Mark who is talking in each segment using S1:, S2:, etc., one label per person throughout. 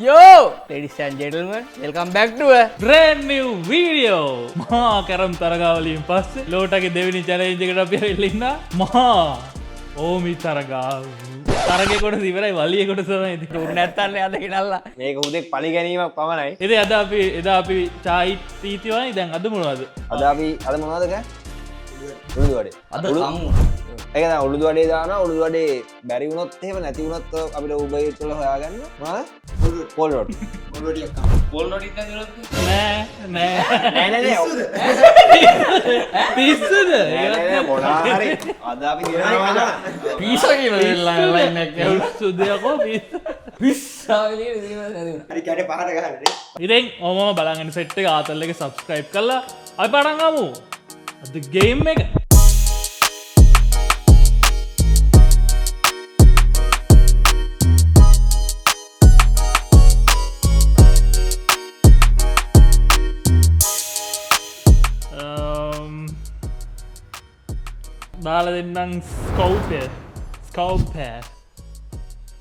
S1: Yo, ladies and gentlemen, welcome back to a
S2: brand new video. මහා කරම් තරගාවලින් පස්සේ ලෝටගේ දෙවෙනි challenge එකට අපි ඇවිල්ලා ඉන්නා. මහා ඕමි තරගාව. තරගේ කොට ඉවරයි වලිය කොට තමයි ඉතින් උන් නැත්තන්නේ අද හිනල්ලා.
S3: මේක උදෙක් පලි ගැනීමක් පමණයි.
S2: ඉතින් එදා අපි චායි තීතිවයි දැන් අද මොනවද?
S3: අද මොනවද කෑ? උළුදු වඩේ.
S1: අද කමු.
S3: ඒක තමයි උළුදු වඩේ දානවා. උළුදු වඩේ බැරි වුණොත් එහෙම නැති වුණොත් අපිට Uber Eats වල හොයාගන්න. මොනවද? පෝල් රොටි. පෝල් රොටියක් කමු. පෝල් රොටි
S2: නෑ
S3: නෑ.
S2: පිස්සුද?
S3: නෑ මොනවා හරි. අද අපි දිනනවා.
S1: පීසා කියලා ලයින් එක
S2: පිස්සුද යකෝ පිස්සු.
S1: පිස්සා විදියට දිනවද නැතිව.
S3: හරි කැඩේ පහට ගහන්නේ.
S2: ඉතින් ඔමම බලන්න සෙට් එක ආතල් එක subscribe කරලා අපි පටන් ගමු. අද ගේම් එක දාලා දෙන්නම් ස්කෝපර්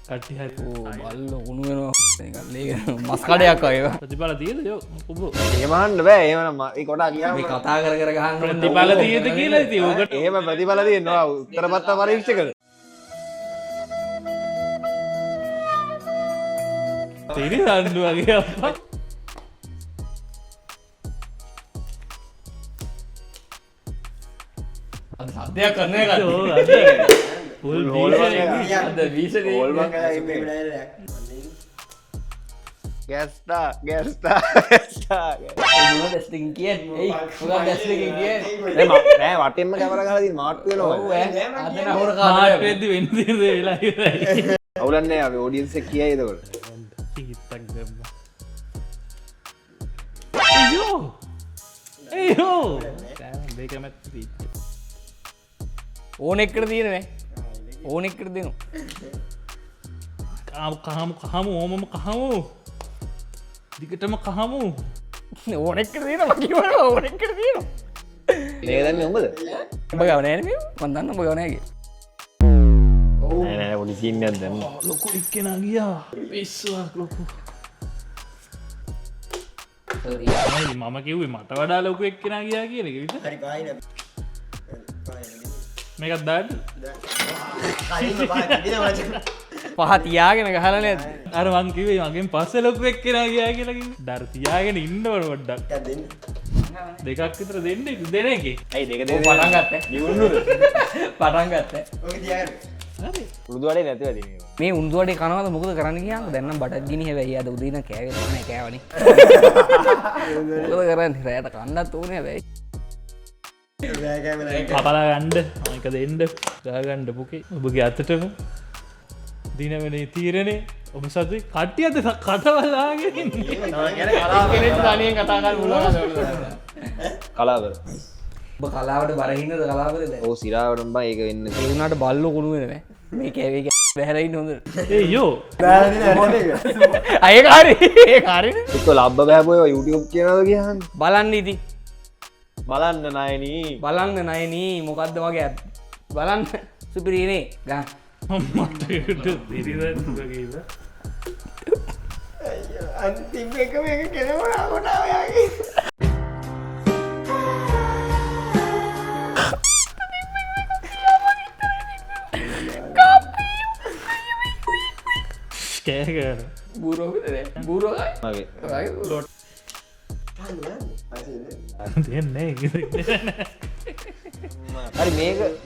S2: කට්ටි හරි
S1: බල්ල උණු වෙනවා නිකන් ලේ මස් කඩයක් වගේ.
S2: ප්‍රතිඵල තියෙද යෝ උඹ
S3: එහෙම අහන්න බෑ. එහෙම ඒ කොට කියන්න.
S1: මේ කතා කර ගහන්න
S2: ප්‍රතිඵල තියෙද කියලා ඉතින් ඔකට
S3: එහෙම ප්‍රතිඵල තියෙනවා උත්තරපත්ත පරීක්ෂකද.
S2: තිරි දණ්ඩු වගේ අප්පා.
S1: අද සද්දයක් කරන එක.
S2: ෆුල්
S1: අද වීසනේ.
S3: ගැස්ටා
S1: මොනවද ටෙස්ටිං කියන්නේ? එයි මොකක්ද ටෙස්ටිං කියන්නේ?
S3: නෑ වටෙන්ම කැමරා ගහලා තියෙන මාට්ටු වෙනවා.
S1: ඔව් ඈ අද නහොර
S2: කාට
S1: කාට
S2: වෙද්දි වෙන්න තියෙන දේ වෙලා ඉවරයි.
S3: අවුලක් නෑ අපි ඔඩියන්ස් එක කියයි එතකොට.
S2: තීත්තක් දැම්මා. අයියෝ දෙක මැත් තීත්ත.
S1: ඕන එකට තියෙන නේ. ඕන එකට දෙනු.
S2: කහමු ඕමම කහමු. දිගටම කහමු.
S1: ඕන එකට දෙනවා කිව්වනේ ඕන එකට දෙනවා.
S3: මේක දැම්මේ උඹද?
S1: උඹ ගාව නෑනේ මේ. මන් දන්න උඹ ගාව නෑ කිය.
S3: නෑ නෑ පොඩි සීන් එකක් දැම්ම.
S2: ලොකු එක්කෙනා ගියා. පිස්සුවක් ලොකු. මම කිව්වේ මට වඩා ලොකු එක්කෙනා ගියා කියන එක විතර.
S3: හරි කායි නෑ.
S2: මේකත් දාන්න.
S1: පහ තියාගෙන ගහලා නේද?
S2: අර මං කිව්වේ මගෙන් පස්සේ ලොකු එක්කෙනා ගියා කියලා කිව්වේ. දර තියාගෙන ඉන්න ඕන පොඩ්ඩක්. දෙකක් විතර දෙන්න දෙන එකේ.
S3: ඇයි දෙක
S1: ඔව් පටන් ගත්තා.
S3: නිවුණුද?
S1: පටන් ගත්තා.
S3: ඔක තියාගන්න.
S2: හරි.
S3: උරුදු වඩේ නැතුව තියෙන්නේ.
S1: මේ උන්දු වඩේ කනවද මොකද කරන්න කියන්න දැන් නම් බඩත් ගිනි හැබැයි අද උදේ ඉඳන් කෑවේ නැහැ කෑවනේ. මොකද කරන්නේ රැයට කන්නත් ඕනේ හැබැයි.
S2: කපලා ගන්න එක දෙන්න ගාගන්න පුකේ ඔබගේ අතටම දිනවනේ තීරණේ ඔබ සතුයි කට්ටියද කටවලාගෙන ඉන්නේ.
S1: කෙනෙක් තනියෙන් කතා කරන්න පුළුවන්.
S3: කලාවර.
S1: ඔබ කලාවට බරින්නද කලාවරේ දැන්?
S3: ඔව් සිරාවටම බා ඒක වෙන්නේ.
S1: ඒ වුණාට බල්ලෝ කුණු වෙනවා. මේ කෑවේ බැහැලා ඉන්න හොඳ.
S2: ඒ යෝ
S1: ඒක හරි. ඒක හරිනේ.
S3: එක්ක ලබ්බ බෑපෝ YouTube කියනවාද කියන්නේ?
S1: බලන්න ඉතින්.
S3: බලන්න නයනී.
S1: බලන්න නයනී මොකද්ද වගේ ඇත්. බලන්න සුපිරිනේ ගා.
S2: මට තිරිදන්න වගේද
S3: අන්තිම එක මේක කෙනෙකුට කොටා ඔයාගේ.
S2: කෑගර
S1: බූරෝ විතරනේ. බූරෝ ගයි.
S3: මගේ.
S1: ලොට්.
S2: දෙන්නේ
S3: හරි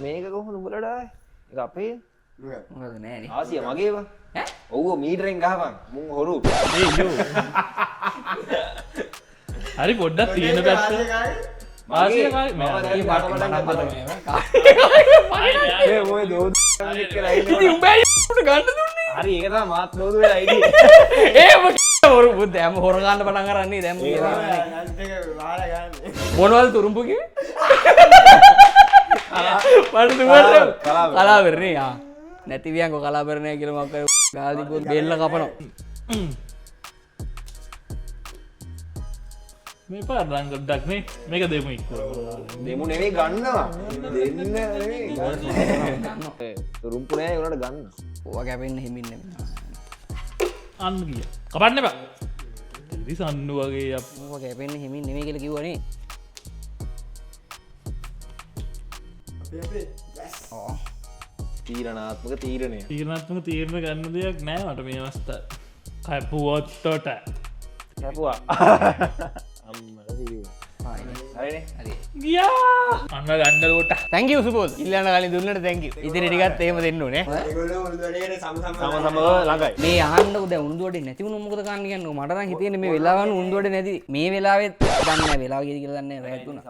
S3: මේක කොහොමද උඹලට ආවේ? ඒක අපේ
S1: මොකද නෑනේ.
S3: ආසිය මගේව.
S1: ඈ?
S3: ඔව් මීටරෙන් ගහපන්. මුන් හොරු.
S2: ඒ යෝ හරි පොඩ්ඩක් තියෙන පැත්ත ආසිය කායි
S1: මේ
S3: ඒ මොයි දෝද කියලා
S1: ඉතින්
S3: ඉන්නේ.
S1: උඹ උට ගන්න දුන්නේ.
S3: හරි ඒක තමයි මාත් නෝදු වෙලා ඉන්නේ.
S1: ඒ හොරු බුද්ධ හැම හොර ගන්න පටන් ගන්නනේ දැන් මොනවල් තුරුම්පු කිව්වේ? මට දුවන්න කලාවරනේ ආ නැති වියන්කෝ කලාවරනේ කියලා මම ගාලා තිබ්බොත් බෙල්ල කපනවා.
S2: මේ පාරංග ඩක්නේ මේක දෙමු ඉක්කුවා.
S3: දෙමු නෙවෙයි ගන්නවා. දෙන්න නෙවෙයි ගන්න. තුරුම්පු නෑ ඒකට ගන්න.
S1: ඕවා කැපෙන්න හිමින් නෙමෙයි.
S2: අන්න කිය කපන්න බා තිරි සන්නු වගේ
S1: ඕක කැපෙන්න හිමින් නෙමෙයි කියලා කිව්වනේ.
S3: තීරණාත්මක තීරණය.
S2: තීරණාත්මක තීරණ ගන්න දෙයක් නෑ මට මේ අවස්ථාවේ. කැපුවොත්තට
S3: කැපුවා. අම්මලා දියුවා. හරිනේ. හරි.
S2: ගියා අන්න ගන්න ලෝට
S1: thank you සුබෝධ. ඉල්ලන්න කලින් දුන්නට thank you. ඉතින් ටිකත් එහෙම දෙන්න ඕනේ.
S3: ඒගොල්ලෝ උණුදුවඩේට සම ළඟයි.
S1: මේ අහන්නකො දැන් උණුදුවඩේ නැති වුණොත් මොකද කරන්න කියන්නේ? මට නම් හිතෙන්නේ මේ වෙලාවන උණුදුවඩේ නැති මේ වෙලාවෙත් දන්නේ නැහැ වෙලාව කීයද කියලා දන්නේ නැහැ. රැත් උනා.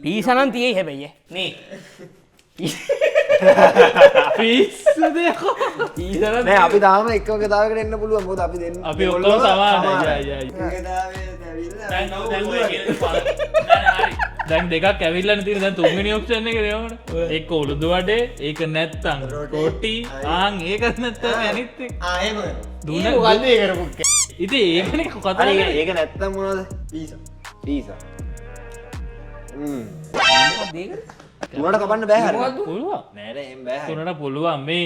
S1: පීසනම් තියෙයි හැබැයි නේ.
S2: පිස්සු දෙකෝ
S1: පීසනම්
S3: නෑ අපි තාම එක වගතාවකට එන්න පුළුවන්. මොකද අපි දෙන්න
S2: අපි ඔක්කොම සමානයි. දැන් දෙකක් ඇවිල්ලන්න තියෙන දැන් තුන්වෙනි ඔප්ෂන් එක දෙනවනේ. ඒක උළුදු වඩේ ඒක නැත්තම් රොටි ආන් ඒක නැත්තම් අනිත් එක.
S3: එහෙම.
S2: දුන්න
S1: මොකල්ද ඒ කරපු
S2: ඉතින් ඒකනේ කතා කරන්නේ.
S3: ඒක නැත්තම් මොනවද? පීසා. පීසා. තුනට කපන්න බෑ හරියට.
S2: පුළුවන්.
S3: නෑ නෑ එහෙම බෑ.
S2: තුනට පුළුවන් මේ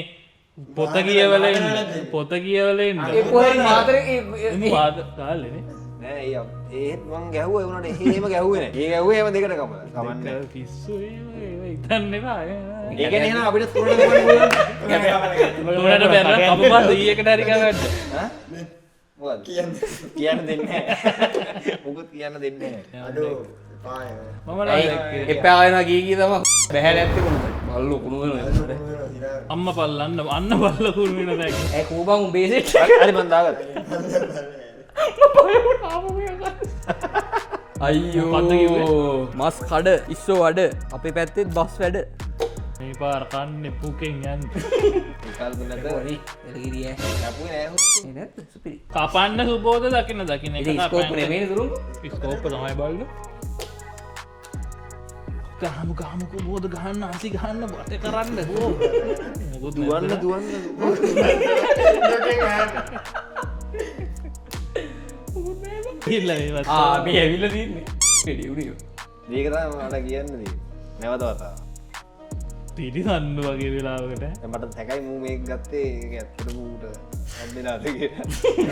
S2: පොත කියවල ඉන්න. පොත කියවල ඉන්න.
S1: ඒ පොරේ මාතරේ
S2: එමු වාද කාලේනේ.
S3: නෑ ඒත් මං ගැහුවා ඒ උනට එහෙම ගැහුවේ නෑ. ඒ ගැහුවේ එහෙම දෙකට කමන්නේ.
S2: පිස්සු ඒ හිතන්න එපා.
S3: ඒ කියන්නේ එහෙනම් අපිට තුනට කපන්න පුළුවන්.
S2: තුනට බැරලා කපපන් ඊයකට හරි ගන්න.
S3: ඈ? මොකද? කියන්න දෙන්නේ නෑ. මොකුත් කියන්න දෙන්නේ නෑ. අඩෝ
S2: මම
S1: එපා වෙනවා කී තම බැහැල ඇත්තේ කොහොමද? බල්ලෝ කුණු වෙනවා.
S2: අම්ම පල්ලන්න අන්න බල්ල කුණු වෙන දැන්.
S1: ඒ කෝබන් බේසෙට්
S3: හරි මං දාගත්තා.
S1: අයියෝ මස් කඩ ඉස්සෝ වඩ අපේ පැත්තෙත් බස් වැඩ.
S2: මේ පාර කන්නේ පුකෙන් යන්න.
S3: විකල්ප නැත.
S1: හරි එලගිරිය
S3: කැපුවේ නෑ හොත්.
S1: නේද සුපිරි.
S2: කපන්න සුබෝධ දකින්න දකින්න එක
S1: ඉතින් ස්කෝප් නෙමෙයි දුරුම්.
S2: ස්කෝප් තමයි බලන්න. ගහමු බෝධ ගහන්න අසි ගහන්න බට කරන්න මොකද
S3: දුවන්න
S1: මේ ඇවිල්ලා තින්නේ. වැඩි උනේ.
S3: මේක තමයි මට කියන්න දී. නැවත වතාව.
S2: තිරිසන්න වගේ වෙලාවකට
S3: දැන් මට තැකයි මූ මේක ගත්තේ ඒක ඇත්තටම ඌට හම්බෙලාද කියලා.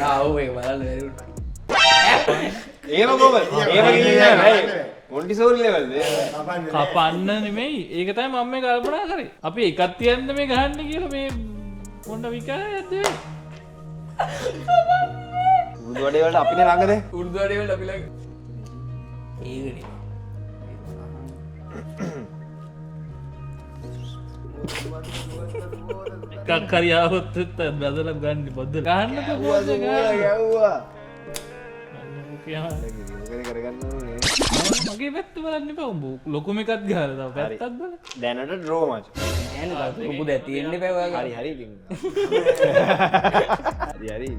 S1: ආ ඔව් ඒක බලන්න බැරි වුණා.
S3: ඒව කොහමද? ඒව කියන්නේ නෑ. මොන්ටිසෝරි ලෙවල්
S2: කපන්න නෙමෙයි ඒක තමයි මම මේ කල්පනා කරේ. අපි එකක් තියන්න මේ ගහන්න කියලා මේ මොන්න විකාරයක්ද වෙන්නේ.
S3: උඩු වඩේ වලට අපිනේ ළඟද?
S1: උඩු වඩේ වල අපි ළඟ. ඒකනේ.
S2: එකක් හරි ආවොත් බදලා ගන්න බද්ද ගන්න කොහොමද
S3: ගැව්වා.
S2: ගන්න
S3: මොකද කරගන්න ඕනේ?
S2: මගේ පැත්ත බලන්න එපා උඹ ලොකුම එකක් ගහලා තව පැත්තක් බලන්න.
S3: දැනට ඩ්‍රෝ මච්.
S1: නෑනේ ලොකු දෙයක් තියෙන්න බෑ ඔයාගේ.
S3: හරි හරි ඉතින්. හරි හරි.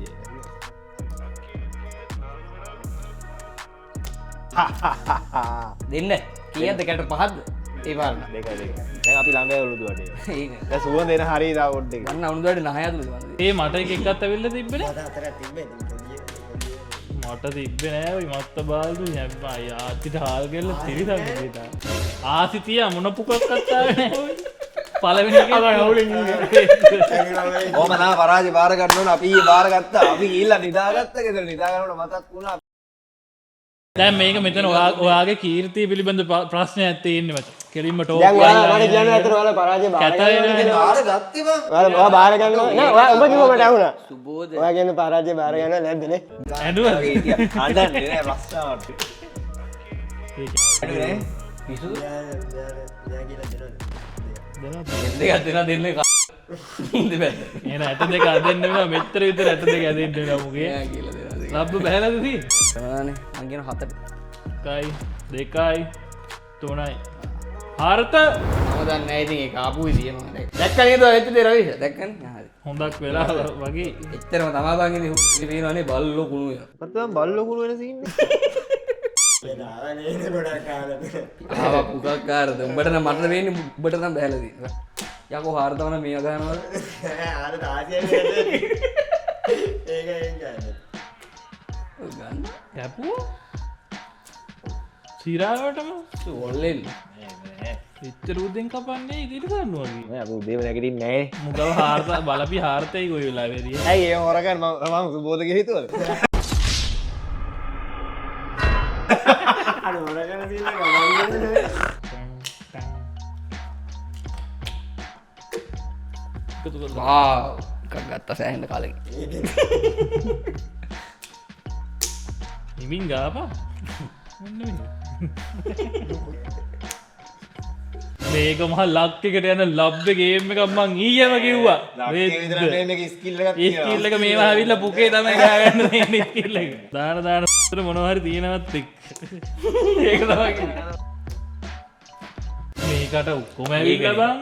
S1: දෙන්න. කීයක්ද කැට පහක්ද? ඒ පාරන.
S3: දෙක. දැන් අපි ළඟයි උළුදු වඩේ.
S1: ඒක.
S3: දැන් සුවඳ එන හරිය තා පොඩ්ඩක්.
S1: ගන්න උණු වඩේ නහය ඇතුළේ වන්ද.
S2: ඒ මට එකක් ඇවිල්ලා තිබ්බනේ. මට තිබ්බේ නෑ ඔය මත්ත බාල්දු හැබ්බයි ආච්චිට හාල් ගෙල්ල තිරිසන් විදිහට. ආසිතිය මොන පුකක් අත්තාවේ නෑ ඔය. පළවෙනි එකේ අවුලින් ඉන්නේ.
S3: ඕම නා පරාජය බාර ගන්න ඕන අපි ඊයේ බාර ගත්තා. අපි ගිහිල්ලා නිදාගත්ත ගෙදර නිදා ගන්නකොට මතක් වුණා.
S2: දැන් මේක මෙතන ඔයාගේ කීර්තිය පිළිබඳ ප්‍රශ්නයක් තියෙන්නේ මචං. කෙලින්ම ටෝක්
S3: දැන් ඔයාලා මට කියන්න ඇත්තට ඔයාලා පරාජය බාර ගන්න. බාර ගත්තේ බං. ඔයාලා බාර ගන්නවා. නෑ ඔයා ඔබ කිව්ව මට අහුණා.
S1: සුබෝධ.
S3: ඔයා කියන්නේ පරාජය බාර ගන්නවා නැද්ද නේ?
S2: ඇඬුවද?
S3: අඬන්නේ නෑ ප්‍රශ්නාවට.
S1: නේ. පිසු. දෙකක් දෙන්නේ ඉන්න බෑ.
S2: එන ඇට දෙක අදින්න වෙනවා මෙච්චර විතර ඇට දෙක අදින්න වෙනවා මුගේ.
S1: එයා කියලා දෙනවා.
S2: ලබ්බ බහැලාද තියෙන්නේ?
S1: සමානේ මං කියන 7ට.
S2: 1යි 2යි 3යි. හාරත
S1: මම දන්නේ නැහැ ඉතින් ඒක ආපු විදිය මම දැක්ක නේද ඔය ඇත්ත දේ රවිෂ දැක්කනේ හරි.
S2: හොඳක් වෙලා වගේ
S1: එච්චරම තමා බං ඉන්නේ හුස්සේ පේනවනේ බල්ලෝ කුණු වෙනවා.
S3: මත්තම් බල්ලෝ කුණු වෙන සීන් එක.
S1: ආවා පුකක්කාරද උඹට නම් මට වෙන්නේ උඹට නම් බහැලා තියෙනවා. යකෝ හාරතවන මේව ගන්නවද?
S3: ආර තාසියනේ ඒකෙන් ගන්න.
S1: ඔය ගන්න.
S2: කැපුවා සිරාවටම
S1: ඔල්ලෙන්.
S2: එච්චරූදෙන් කපන්නේ ඉදිරි කරන්නවා
S3: අප උදේව නැගටින් නෑ
S2: මුකව හාර්ත බලපි හාර්තය ගොය වෙලා වෙරිය
S3: ඇයි ඒ හොරකන් මම සුබෝධක හිතුවල
S1: ගත්ත සෑහන්ට කාලෙ
S2: ඉමින් ගාපා මේක මහ ලක්්ටිකට යන ලබ්දගේම එකක් මං ඊයම කිව්වා ඉස්කිල්ලක මේවා විල්ල පුකේ තම ගන්න ඉස්කිල්ල දාන දානතර මොනහරි තියෙනවත් එක් ඒක මේකට උක්කොම ඇවිල්ල බං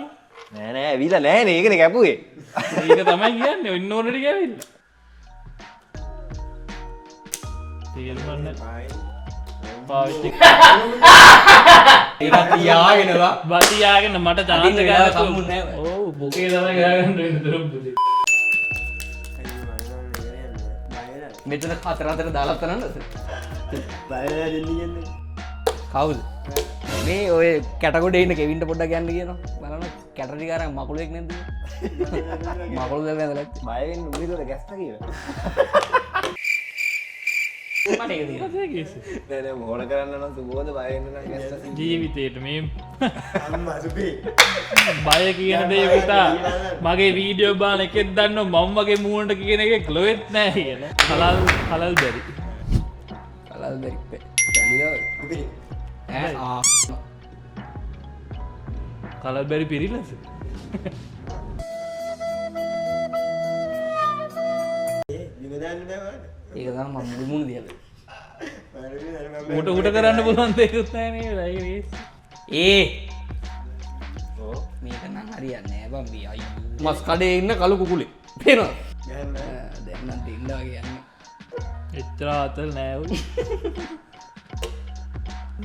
S3: නෑනෑ ඇවිලා නෑන ඒකන කැපුවේ
S2: ඒක තමයි කියන්න ඔන්න ඕනට ගැවිල්ල තේල්මන්න පාවිච්චි
S1: තියාගෙනවා
S2: බතියාගෙන මට තාන්ත
S1: වෙලාව සම්මුණ නෑ.
S2: ඕ බොකේ තම ගන්න තුරම් පුදේ
S1: මෙතන හතරතර දාලත්තනන්න කවුද මේ ඔය කැටකොට එන්න කෙවින්ට පොඩ්ඩ ගැන්න කියන බලන කැටටිකාර මකුලෙක් නැද මකුළු ද ඇදල
S3: බයෙන් උමිතට ගැස්ත කිය හොඩ කරන්න සුබෝධ බයන්න ගැස්ත
S2: ජීවිතයට මේ බය කියන දේවිතා මගේ වීඩියෝ බාන එකෙත් දන්න මංමගේ මූුණට කියන එක ලොවෙත් නෑ කියන හලල් බැරි
S1: කලල් දැරිපේ
S2: කලල් බැරි පිරිලස
S1: ඒකම මුළුමුණ දියල
S2: ට උට කරන්න පුළුවන් දෙකුත්නෑ රයි
S1: ඒ මේක නම් හරියන්න ඇබම් අයි මස් කඩේ ඉන්න කලු කුකුලේ පේනවා දැන්නට ඉන්නවා කියන්න
S2: එච්චරා අතල් නෑවු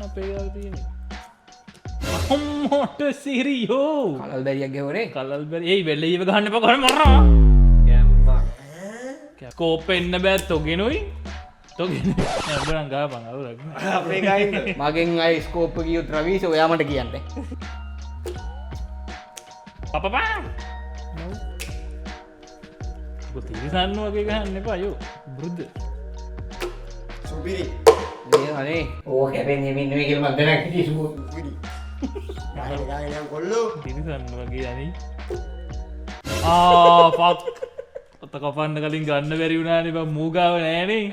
S2: අපේ තියෙන අම්මෝට සිරියෝ
S1: කලල් බැරියක් ගැවරේ
S2: කලල් බැරි ඒ වෙල්ල ඒව ගන්න පකර මරවා කෝප එන්න බෑත් තොගෙනුයි තොගෙන ගා පඟවරක්
S1: මගෙන් අයි ස්කෝප්ප කියුත් රවීස ඔයාමට කියන්න
S2: අපපා තිරිසන්න වගේ ගන්න පයෝ බෘද්ධ
S3: සුපිරි
S1: අනේ ඕ කැපෙන් එමින් කිර මදනක් සුපු
S3: කොල්ලෝ
S2: තිරිසන්න වගේ යනි පක් ඔත කපන්න කලින් ගන්න බැරි වුණාන බ මූගාව නෑනේ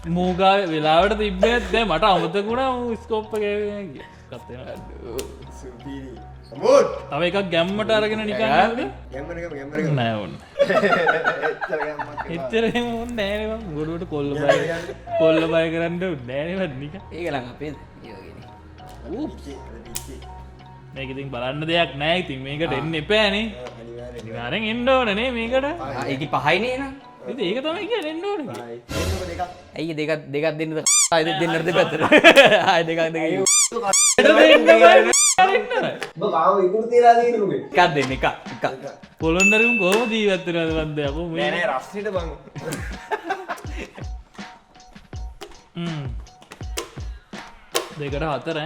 S2: මූගා වෙලාවට තිබ්බත් දැ මට අමතකුණා ස්කෝප්ප කත්තය තව එකක් ගැම්මට අරගෙන නිකන්න නෑවන්න එච්චර නෑන ගොඩුවට කොල්ල බය කරන්න නෑනවත් නික
S1: ඒකලඟ අපේ
S2: මේකඉතින් බලන්න දෙයක් නෑ ඉතින් මේකට එන්න එපෑනේ නිවාරෙන් එන්න ඕනනේ මේකට
S1: ඒක පහයිනේ නම්
S2: ඒක තමයි කිය එන්න ඕන
S1: ඇයි දෙකත් දෙන්න අයිද දෙන්නද පැතර අය දෙකක් දෙක එකක් දෙන්න එක
S2: පොළොන්නරුම් කෝම දීවත්තරද වන්දයක
S3: රස්ට බං
S2: දෙකට හතර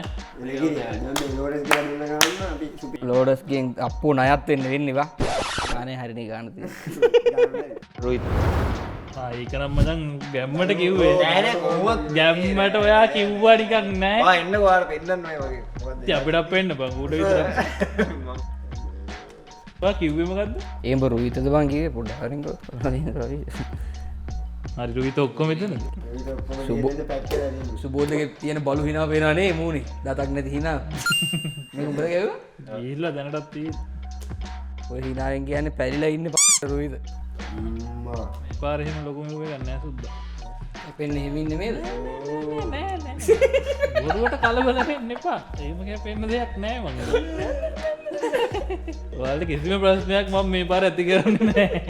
S1: ලෝඩස්ගෙන් අපපු නයත්වෙන්න වෙන්නවා ගානය හරිනි ගානති රොයිත්
S2: ඒකනම්මදන් ගැම්මට කිව්වේ ගැම්මට ඔයා කිව්වා ටිකක් නෑ
S3: එන්න වාර පෙන්න්න වගේ
S2: අපිට පෙන්න්න බං උඩ කිව්වමගත්ද
S1: ඒඹ රුවිතද බංගේ පොඩ්ඩ හරික
S2: හරි රුවිත ඔක්කොම එතන
S1: සුබෝධක තියෙන බලු හිනා පෙනනේ මූුණේ දතක් නැති හිනා මේ උඹර ගැව
S2: ඒල්ල දැනටත් තිී
S1: ඔය හිනායෙන් කියන්න පැරිලා ඉන්න පරුවිද
S2: පාරහෙම ලොකුමක ගන්න සුද්ද
S1: පෙන්න හෙමින්න මේද
S2: ගොරුවට කලබල පෙන්න එපා ඒමක පෙන්න දෙයක් නෑ මඟ වලට කිසිම ප්‍රශ්නයක් මම මේ පාර ඇති කරන්න නෑ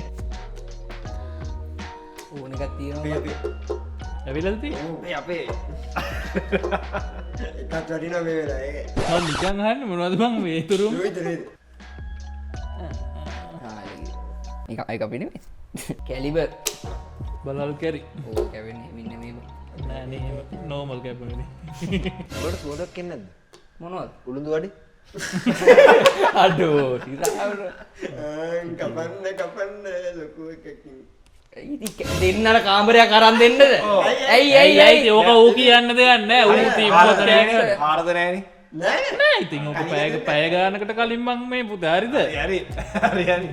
S1: ඕනකත් තියෙන
S2: ඇවිලති
S3: අපේ එකත් වටින මේ වෙලා
S2: නිකන් හන්න මොනවද බං මේ තුරුම්
S1: එක පිනේ කැලිබ
S2: බලල් කැරි
S1: ඕ කැවෙන මින්න මේ
S2: නෝමල් කැපන
S3: ගොඩ සුවදක් කෙන්නද
S1: මොනවද
S3: උළුදු වඩි
S1: අඩෝ දෙන්නට කාමරයක් කරන් දෙන්නද ඇයි ඇයි ඇයි
S2: ඕක ඕ කියන්න දෙයන්න ඌ තිබ්බොත් කෑග
S3: ආර්ධනෑන
S2: නෑ ඉතින් ඕක පැයගානකට කලින් මං මේ පුතාරිද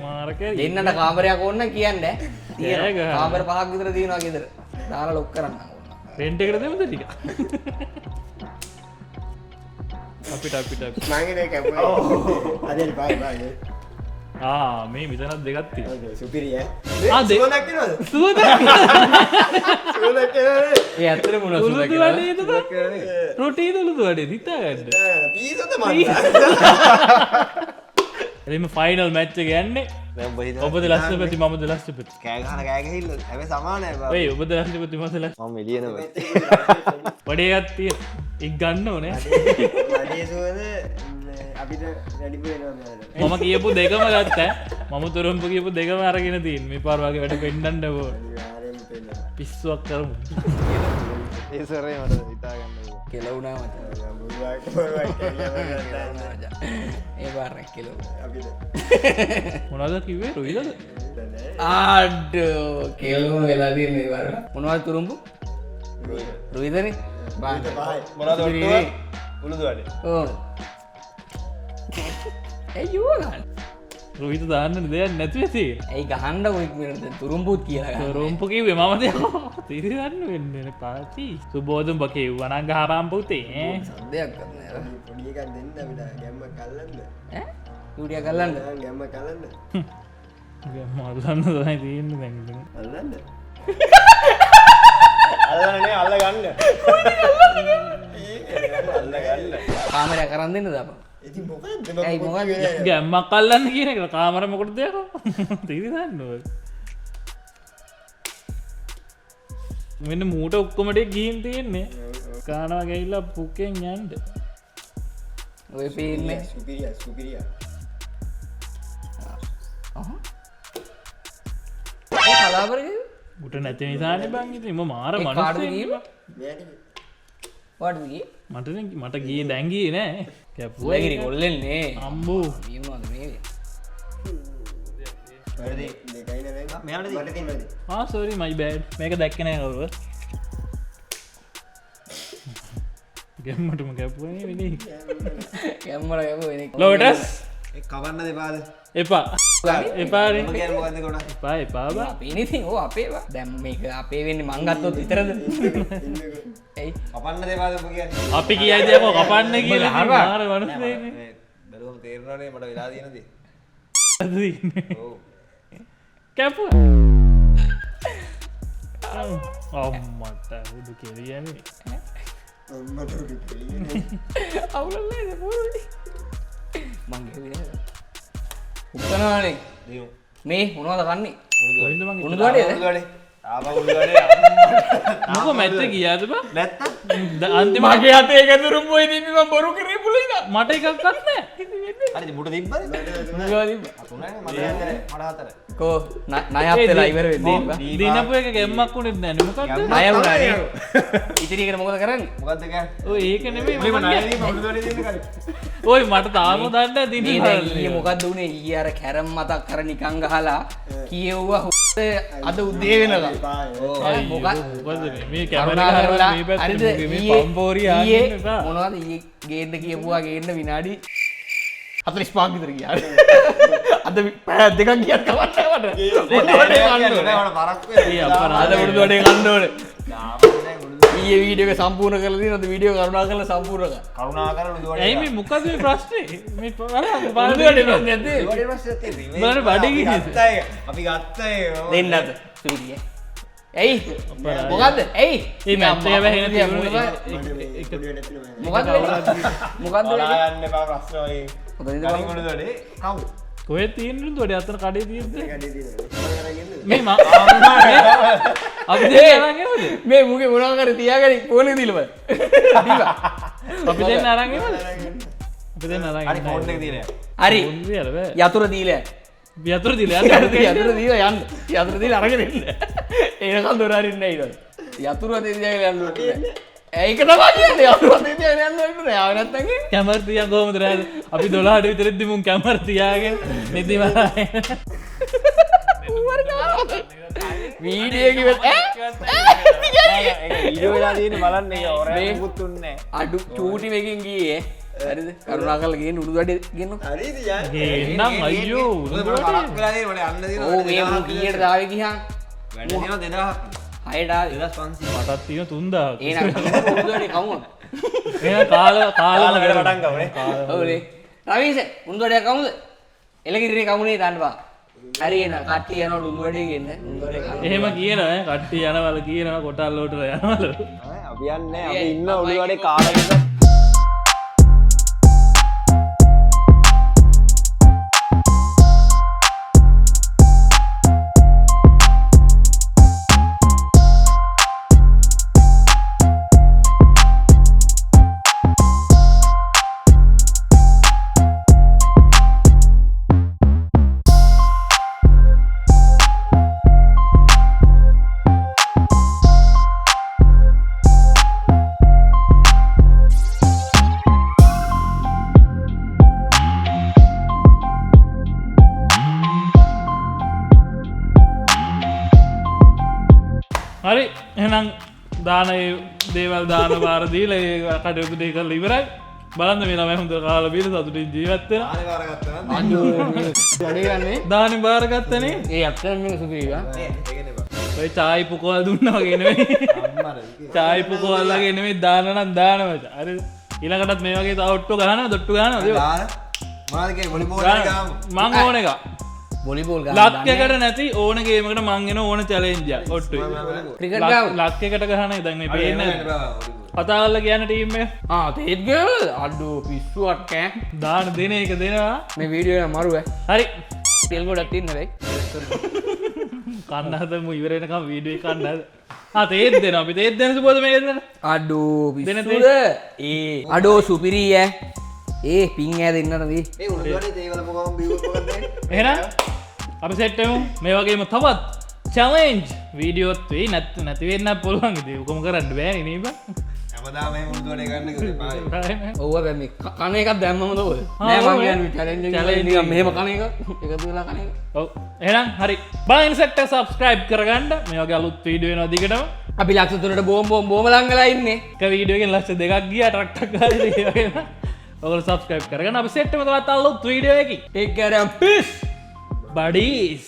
S2: මාරක
S1: දෙන්නට කාමරයක් ඕන්න කියන්න
S2: ඒක.
S1: කාමර පහක් විතර තියෙනවා ගෙදර දාලා ලොක් කරන්න ඕන්න
S2: රෙන්ට් එකට දෙමුද ටික අපිට මේ විතනත් දෙකක් තියෙනවා
S3: සුපිරිය
S2: සුවද
S1: ඒ ඇත්තට මොන
S2: උළුදු වඩේද රොටීද උළුදු වඩේ හිතාගන්න එම ෆයිනල් මැච්ච ගන්නේ ඔබද ලස්සපති මමද ලස්සපති
S3: කෑගහන කෑගහිල්ල හැම සමානය
S2: ඔයි ඔබද ලස්සපති මස ලස්
S3: ම එලියන
S2: වඩේ ගත්තිය එක් ගන්න ඕනේ
S3: අපිට වැඩිපුරෙනවා
S2: මම කියපු දෙකම ගත්ත මම තුරම්ප කියපු දෙකම අරගෙන තින් මේ පාරවාගේ වැඩ පෙන්ඩන්නව පිස්සුවක් කරමු
S3: ඒසරේ මට හිතාගන්න
S1: කෙලවුණා මත ඒ පාරක් කෙලව
S2: මොනද කිවේ රුයිදද
S1: ආඩෝ කෙලුම වෙලා තියන්නේ වර මොනවද තුරුම්පු රුයිදන
S3: උළුදු වඩේ
S1: ඕ ඇයෝ ගන්න
S2: රුහිත දාන්න දෙයක් නැතිවෙති
S1: ඇයි ගහන්ඩ ඔයික්මට තුරුම්පුත් කියලා
S2: රොම්පු කිවේ මමද තිරිගන්න වෙන්න පාචි සුබෝධම් බකේ වනංග හරාම්පුතේ
S1: සදයක් කරන
S3: පොඩියකක් දෙන්න අපිට ගැම්ම කල්ලන්න
S1: යුටිය කල්ලන්න
S3: ගැම්ම කලන්න
S2: මල්ලන්න දයි තියන්න දැඟ
S3: අල්ලන්න අල්ලනේ අල්ල ගන්න අල්ල ගන්න
S1: කාමරය කරන්න දෙන්න දබ ඇයි මොකද
S2: ගැම්මක් කල්ලන්න කියන එක කාමරමකොට දෙයක් තිරිදන්නුව මෙන්න මූට ඔක්කොමට ගීන් තියෙන්නේ කානවා ගැල්ලා පුකෙන් යන්ට
S1: ඔය පේන්නේ
S3: සුපිරිය සුපිරිය
S1: කලාපර
S2: උට නැති නිසාන බංගිතම මාර මනස
S1: වටගේ
S2: මට ගී දැන්ගී නෑ
S1: ලැගිරි කොල්ලෙන්නේ
S2: අම්බූ
S1: නියමද මේ
S2: සෝරි මයි බෑඩ් මේක දැක්කනෑ කවුව ගැම්මටම කැපුවනේ විනි
S1: කැම්මර
S2: ලෝටස්
S3: කවන්න දෙපාද
S2: එපා එපා
S3: ගොඩ
S2: එපා
S1: පිනිති ඕ අපේ දැම් මේක අපේ වෙන්න මංගත්තොත් විතරද ඇයි
S3: කපන්න දෙපාද කිය
S2: අපි කියයි දෙක කපන්න කියලා හර වන
S3: බැලුවම තේරණනේ මට වෙලා තියෙනද
S2: කැප අම්මට උදු කෙරියන්නේ
S1: අවුලල්ල මංගේ උත්තනවානේ මේ මොනවද කන්නේ උණුදඩේ
S2: මොක මැත්ත කියාද බ
S3: නැත්ත
S2: අන්තිමගේ අතේ ගැතුරුම් පොයි දීම බොරු කරේ පුලයිද මට එකක් කත්නෑ
S3: අරි මුට තිබ්බ මටහතර
S1: කෝ නයත්තලා ඉවර වෙන්නේ
S2: දිනපු එක ගැම්මක් වුණෙත් නැනමකක්
S1: නය වුණානේ ඉතිරිකට මොකද කරන්න
S3: මොකක්ද
S2: ඔය ඒක නෙමෙයි මම
S3: කියන්නේ
S2: ඔය මට තාම දන්න දින
S1: ඊයේ මොකක්ද උනේ ඊයේ අර කැරම් මතක් කර නිකන් ගහලා කියෙව්වා අද උදේ වෙනකම් මොකක්ද
S2: මේ කැමරා පම්පෝරිය
S1: මොනවද ඊයේ ගේන්න කියපුවා ගේන්න විනාඩි 45ක් විතර ගියා අද පැය දෙකක් ගියත් කවන්නට අද උඩු වඩේ කන්න ඕනේ ඊයේ වීඩියෝ එක සම්පූර්ණ කරලා තියෙනවා අද වීඩියෝ කරුණා කරලා සම්පූර්ණ කර
S3: කරුණා කරලා උඩු වඩේ
S2: ඇයි මේ මොකද මේ ප්‍රශ්නේ මේ
S3: අපි ගත්තේ
S1: දෙන්නද සූරිය ඇයි මොකක්ද ඇයි
S2: ඒ මැත්ත එක වැහෙන
S1: මොකක්ද මොකක්ද
S3: යන්න බා ප්‍රශ්නයි උඩු වඩේ කවුද
S2: කොහෙ තියෙනලු දොඩ අතර කඩේ තියෙද්ද
S3: මේ
S2: අපි
S1: මේ මුගේ මොනවා කර තියාගෙන ෆෝනේ දීලා බල දීලා
S2: අපි දෙන්න අරන් එමුද අපි දෙන්න අරන්
S3: හරි ෆෝන් එක දීලා
S1: හරි යතුරු දීලා
S2: යතුරු දීලා
S1: යතුරු දීලා යන්න යතුරු දීලා අරගෙන එන්න එනකල් දොර අරින්න නෑ ඊට යතුරු අතේ තියාගෙන යන්න ඕනේ. ඒක තමයි කියන්නේ යතුරු අතේ තියාගෙන යන්න ඕනේ. ආව නැත්තම්
S2: කැමරතියන් කොහොමද රෑද අපි 12ට විතරෙද්දි මුන් කැමරතියාගෙන නිදි මරාගෙන
S1: වීඩියෝ කිව්වත්
S3: ඊඩියෝ වෙලා තියෙන්නේ බලන්න ඒක ඔරේ මුකුත් උන්නේ
S1: අඩු චූටි මේකින් ගියේ හරිද කරුණාකරලා ගේන්න උඩු වැඩේ ගෙන්න
S3: හරිද යන්නේ
S2: එන්නම් අයියෝ
S3: බලක් වෙලා තියෙන්නේ මට යන්න දෙනවා
S1: ඕ මේ මුන් කීයට දාවේ ගියාන්
S3: වැඩ දෙනවා 2000ක්
S1: 6ට ආවේ
S3: 2500
S2: මටත් තියෙන 3000ක්
S1: එහෙනම් උඩු වැඩේ කවුද
S2: එහෙනම් කාලා
S3: වැඩ පටන් ගමනේ
S1: ඔව්නේ රවීස උඩු වැඩේ කවුද එලගිරිනේ කවුනේ දාන්න බා හරි එන කට්ටිය යනවා උඩු වැඩේ ගෙන්න උඩු වැඩේ කවුද
S2: එහෙම කියනවා කට්ටිය යනවල කියනවා කොටල් වලට යනවල
S3: අපි යන්නේ අපි ඉන්න උඩු වැඩේ කාලෙක
S2: හරි එහෙනම් දාන දේවල් දාන වාර දීලා ඒ කටයුතු ටික කරලා ඉවරයි බලන්න මේ ළමයි හොඳ කාලා බීලා සතුටින් ජීවත් වෙනවා
S3: ආනේ වාරගත්තා නම්
S1: අඩෝ වැඩේ ගන්නේ
S2: දානි බාරගත්තනේ
S1: ඒ අක්ෂර මේක සුපිරිවා
S3: ඒකනේ බා
S2: ඔය චායි පුකවල් දුන්නා වගේ නෙවෙයි
S3: අම්මර
S2: චායි පුකවල් වගේ නෙවෙයි දාන නම් දානවා හරි ඊළඟටත් මේ වගේ තව ඔට්ටු ගහනවා දොට්ටු ගහනවා දේව
S3: දාන මොනවද කියන්නේ වොලිබෝල් එක ගාමු
S2: මං ඕන එක
S1: වොලිබෝල් ගන්න
S2: ලක්යකට නැති ඕන ගේමකට මං එන ඕන චැලෙන්ජයක් ඔට්ටුයි
S1: ක්‍රිකට් ගාව
S2: ලක්යකට ගහන දැන් මේ පේන්නේ කතා කරලා කියන ටීම් එක
S1: ආ තේත් ගල් අඩෝ පිස්සුවක් කෑ
S2: දාන දෙන එක දෙනවා
S1: මේ වීඩියෝ එක මරුව
S2: හරි
S1: තෙල් ගොඩක් තින්න වෙයි
S2: කන්න හදමු ඉවරෙනකම් වීඩියෝ එක කන්න හද තේත් දෙනවා අපි තේත් දෙන සුබෝද මේක දෙන්න
S1: අඩෝ
S2: දෙන
S1: පිස්සුද ඒ අඩෝ සුපිරී ඈ ඒ පින් ඈ දෙන්නට දී
S3: මේ උඩු වැඩේ තේවල මොකම බිව්වොත් මොකද වෙන්නේ
S2: එහෙනම් අපි සෙට් වෙමු මේ වගේම තවත් චැලෙන්ජ් වීඩියෝත් වෙයි නැති වෙන්න පුළුවන් ඉතින් උකම කරන්න බෑනේ නේද
S3: හැමදාම මේ උඩු වැඩේ ගන්න කිව්වේ පායි
S1: ඔව්ව බෑ මේ කන එකක් දැම්මම දෝද
S2: ආ,
S1: නෑ
S2: ඔව්
S1: මං
S2: ඈ.
S1: කියන්නේ චැලෙන්ජ් එක
S2: Challenge
S1: නිකන්
S2: එක.
S1: මෙහෙම කන එක එකතු වෙලා කන එක
S2: ඔව් එහෙනම් හරි බලන්න සෙට් එක සබ්ස්ක්‍රයිබ් කරගන්න මේ වගේ අලුත් වීඩියෝ එනවා දිගටම
S1: අපි ලක්ෂ 3ට බෝම ලංගලා ඉන්නේ
S2: එක වීඩියෝ එකෙන් ලක්ෂ 2ක් ගියා ටක් ටක් ගාලා ඒ වගේම ඔයගොල්ලෝ සබ්ස්ක්‍රයිබ් කරගන්න අපි සෙට් එකම තවත් අලුත් වීඩියෝ එකකින්
S1: ටේක් කේර් and peace
S2: buddies